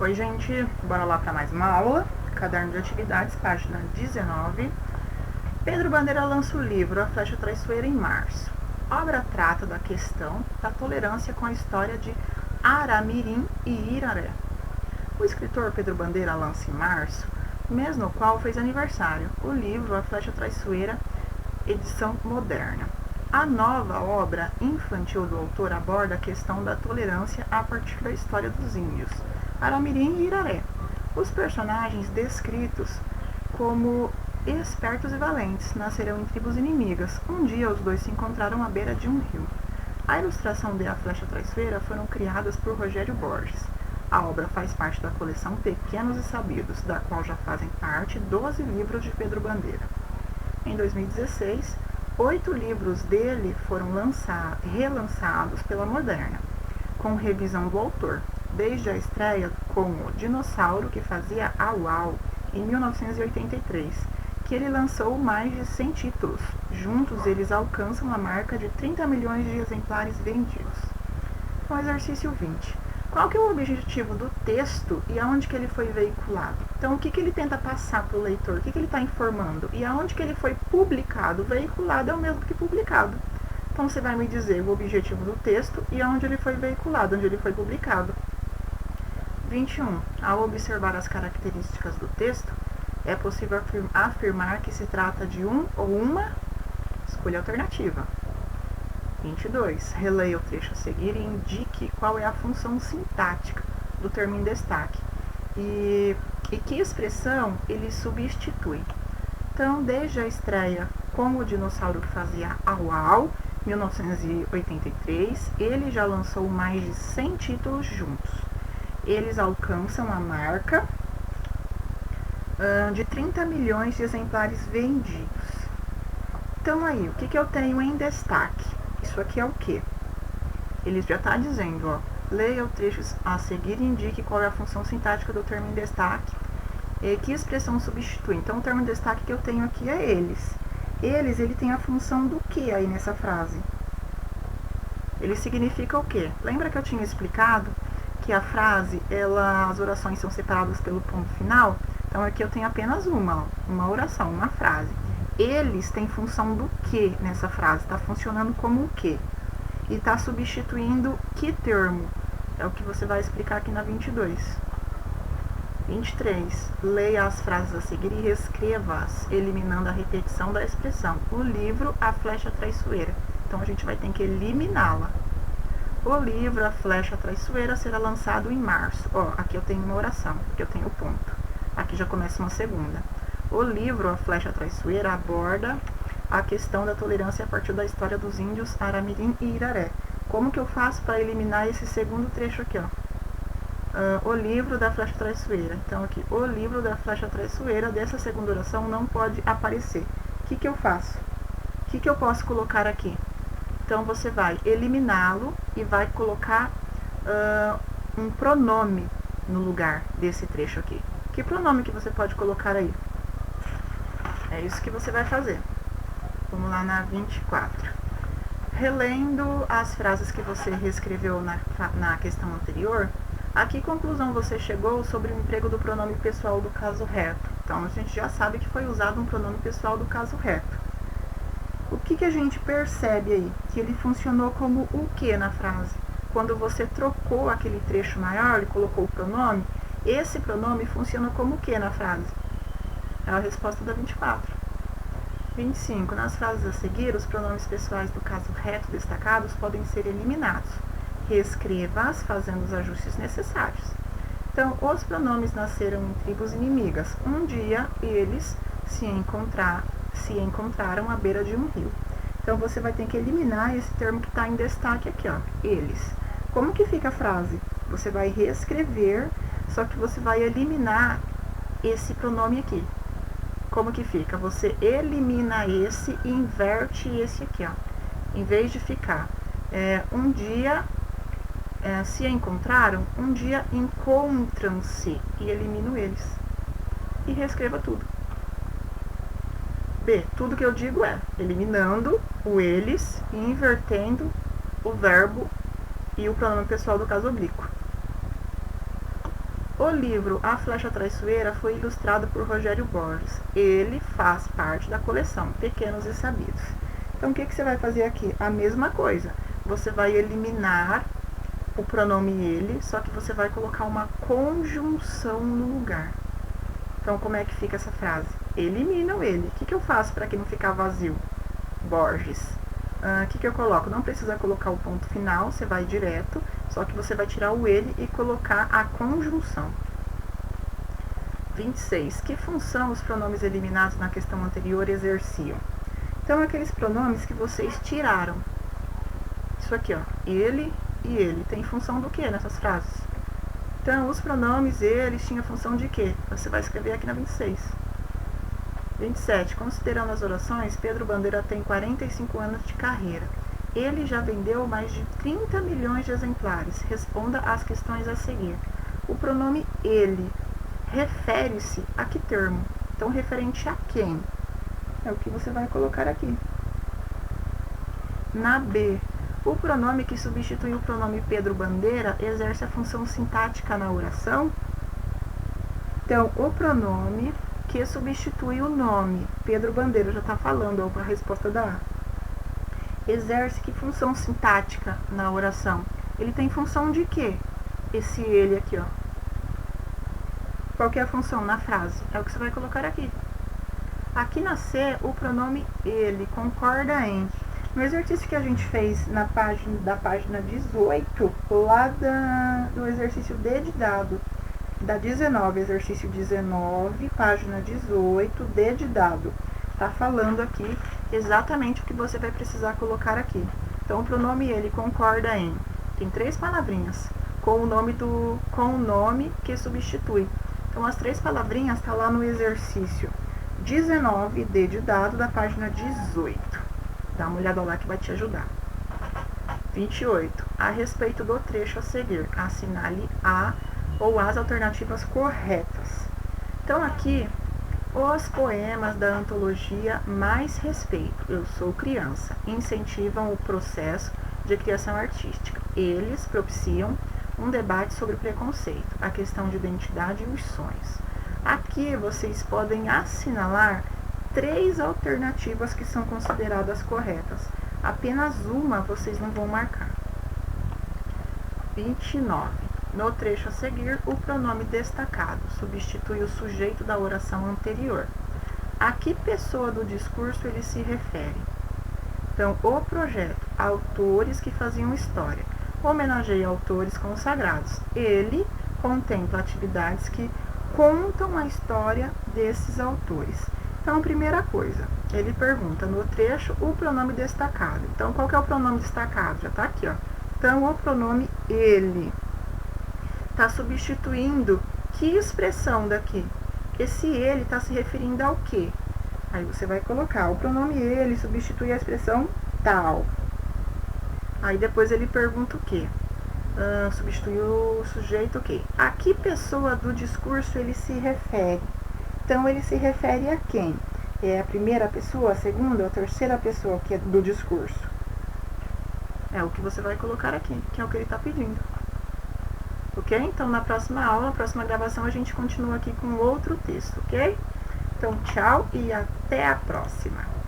Oi, gente, bora lá para mais uma aula. Caderno de atividades, página 19. Pedro Bandeira lança o livro A Flecha Traiçoeira em março. A obra trata da questão da tolerância com a história de Aramirim e Iraré. O escritor Pedro Bandeira lança em março, mês no qual fez aniversário, o livro A Flecha Traiçoeira, edição moderna. A nova obra infantil do autor aborda a questão da tolerância a partir da história dos índios, Aramirim e Iraré. Os personagens descritos como espertos e valentes nasceram em tribos inimigas. Um dia os dois se encontraram à beira de um rio. A ilustração de A Flecha Traiçoeira foram criadas por Rogério Borges. A obra faz parte da coleção Pequenos e Sabidos, da qual já fazem parte 12 livros de Pedro Bandeira. Em 2016, 8 livros dele foram relançados pela Moderna, com revisão do autor, desde a estreia com O Dinossauro que Fazia Au Au, em 1983, que ele lançou mais de 100 títulos. Juntos, eles alcançam a marca de 30 milhões de exemplares vendidos. Então, exercício 20. Qual que é o objetivo do texto e aonde que ele foi veiculado? Então, o que ele tenta passar para o leitor? O que ele está informando? E aonde que ele foi publicado? Veiculado é o mesmo que publicado. Então, você vai me dizer o objetivo do texto e aonde ele foi veiculado, onde ele foi publicado. 21. Ao observar as características do texto, é possível afirmar que se trata de um ou uma escolha alternativa. 22. Releia o trecho a seguir e indique qual é a função sintática do termo em destaque e que expressão ele substitui. Então, desde a estreia com O Dinossauro que Fazia Au Au, 1983, ele já lançou mais de 100 títulos juntos. Eles alcançam a marca de 30 milhões de exemplares vendidos. Então, aí, o que eu tenho em destaque? Isso aqui é o que? Ele já está dizendo, ó, leia o trecho a seguir e indique qual é a função sintática do termo em destaque e que expressão substitui. Então, o termo em destaque que eu tenho aqui é eles. Eles, ele tem a função do que aí nessa frase? Ele significa o quê? Lembra que eu tinha explicado que a frase, as orações são separadas pelo ponto final? Então, aqui eu tenho apenas uma oração, uma frase. Eles têm função do que nessa frase? Está funcionando como o que? E está substituindo que termo? É o que você vai explicar aqui na 22. 23. Leia as frases a seguir e reescreva-as, eliminando a repetição da expressão. O livro A Flecha Traiçoeira. Então, a gente vai ter que eliminá-la. O livro A Flecha Traiçoeira será lançado em março. Ó, aqui eu tenho uma oração, aqui eu tenho o ponto. Aqui já começa uma segunda. O livro A Flecha Traiçoeira aborda a questão da tolerância a partir da história dos índios Aramirim e Iraré. Como que eu faço para eliminar esse segundo trecho aqui, ó? O livro da Flecha Traiçoeira. Então, aqui, o livro da Flecha Traiçoeira, dessa segunda oração, não pode aparecer. O que eu faço? O que eu posso colocar aqui? Então, você vai eliminá-lo e vai colocar um pronome no lugar desse trecho aqui. Que pronome que você pode colocar aí? É isso que você vai fazer. Vamos lá na 24. Relendo as frases que você reescreveu na questão anterior, a que conclusão você chegou sobre o emprego do pronome pessoal do caso reto? Então, a gente já sabe que foi usado um pronome pessoal do caso reto. O que a gente percebe aí? Que ele funcionou como o que na frase? Quando você trocou aquele trecho maior e colocou o pronome, esse pronome funciona como o que na frase? É a resposta da 24. 25. Nas frases a seguir, os pronomes pessoais do caso reto destacados podem ser eliminados. Reescreva-as fazendo os ajustes necessários. Então, os pronomes nasceram em tribos inimigas. Um dia, eles se encontraram à beira de um rio. Então, você vai ter que eliminar esse termo que está em destaque aqui, ó. Eles. Como que fica a frase? Você vai reescrever, só que você vai eliminar esse pronome aqui. Como que fica? Você elimina esse e inverte esse aqui, ó. Em vez de ficar um dia se encontraram, um dia encontram-se e elimino eles. E reescreva tudo. B. Tudo que eu digo é eliminando o eles e invertendo o verbo e o pronome pessoal do caso oblíquo. O livro A Flecha Traiçoeira foi ilustrado por Rogério Borges. Ele faz parte da coleção Pequenos e Sabidos. Então, o que você vai fazer aqui? A mesma coisa. Você vai eliminar o pronome ele, só que você vai colocar uma conjunção no lugar. Então, como é que fica essa frase? Elimina o ele. O que eu faço para que não ficar vazio? Borges. O que eu coloco? Não precisa colocar o ponto final, você vai direto, só que você vai tirar o ele e colocar a conjunção. 26. Que função os pronomes eliminados na questão anterior exerciam? Então, aqueles pronomes que vocês tiraram. Isso aqui, ó, ele e ele. Tem função do que nessas frases? Então, os pronomes eles tinham função de quê? Você vai escrever aqui na 26. 27. Considerando as orações, Pedro Bandeira tem 45 anos de carreira. Ele já vendeu mais de 30 milhões de exemplares. Responda às questões a seguir. O pronome ele refere-se a que termo? Então, referente a quem? É o que você vai colocar aqui. Na B, o pronome que substitui o pronome Pedro Bandeira exerce a função sintática na oração? Então, o pronome que substitui o nome Pedro Bandeira, já está falando a resposta da A. Exerce que função sintática na oração? Ele tem função de quê? Esse ele aqui, ó. Qual que é a função na frase? É o que você vai colocar aqui. Aqui na C, o pronome ele concorda em. No exercício que a gente fez da página 18, lá do exercício D de dado, da 19, exercício 19, página 18, D de dado. Tá falando aqui exatamente o que você vai precisar colocar aqui. Então, o pronome ele concorda em. Tem 3 palavrinhas com o nome que substitui. Então, as 3 palavrinhas estão lá no exercício 19, D de dado, da página 18. Dá uma olhada lá que vai te ajudar. 28. A respeito do trecho a seguir, assinale a ou as alternativas corretas. Então, aqui, os poemas da antologia Mais Respeito, Eu Sou Criança, incentivam o processo de criação artística. Eles propiciam um debate sobre preconceito, a questão de identidade e os sonhos. Aqui, vocês podem assinalar 3 alternativas que são consideradas corretas. Apenas uma vocês não vão marcar. 29. No trecho a seguir, o pronome destacado substitui o sujeito da oração anterior. A que pessoa do discurso ele se refere? Então, o projeto, autores que faziam história, homenageia autores consagrados. Ele contempla atividades que contam a história desses autores. Então, primeira coisa, ele pergunta no trecho o pronome destacado. Então, qual que é o pronome destacado? Já está aqui, ó. Então, o pronome ele está substituindo que expressão daqui? Esse ele está se referindo ao quê? Aí você vai colocar o pronome ele substitui a expressão tal. Aí depois ele pergunta o quê? Substitui o sujeito o quê? A que pessoa do discurso ele se refere? Então, ele se refere a quem? É a primeira pessoa, a segunda ou a terceira pessoa que é do discurso? É o que você vai colocar aqui, que é o que ele está pedindo. Ok? Então, na próxima aula, na próxima gravação, a gente continua aqui com outro texto, ok? Então, tchau e até a próxima!